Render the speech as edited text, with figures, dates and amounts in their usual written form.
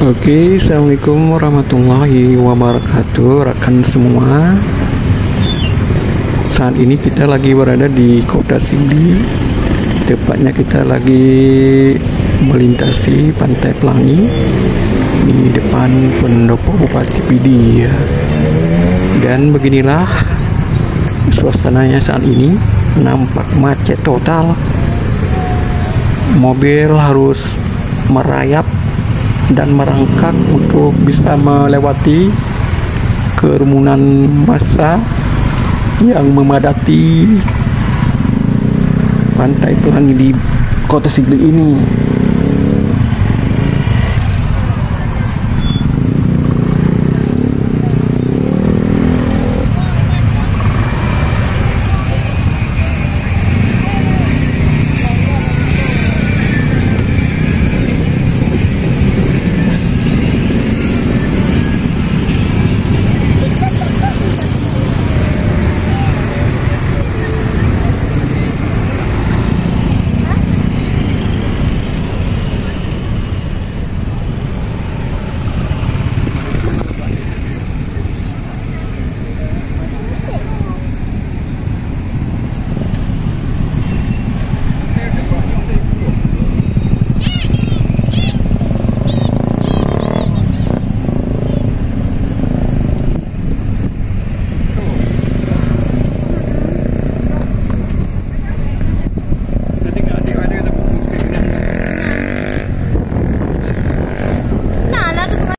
Oke, assalamualaikum warahmatullahi wabarakatuh, rekan semua. Saat ini kita lagi berada di Kota Sigi, tepatnya kita lagi melintasi Pantai Pelangi di depan pendopo Bupati Pidi ya. Dan beginilah suasananya saat ini, nampak macet total. Mobil harus merayap dan merangkak untuk bisa melewati kerumunan massa yang memadati Pantai Pelangi di Kota Sigli ini.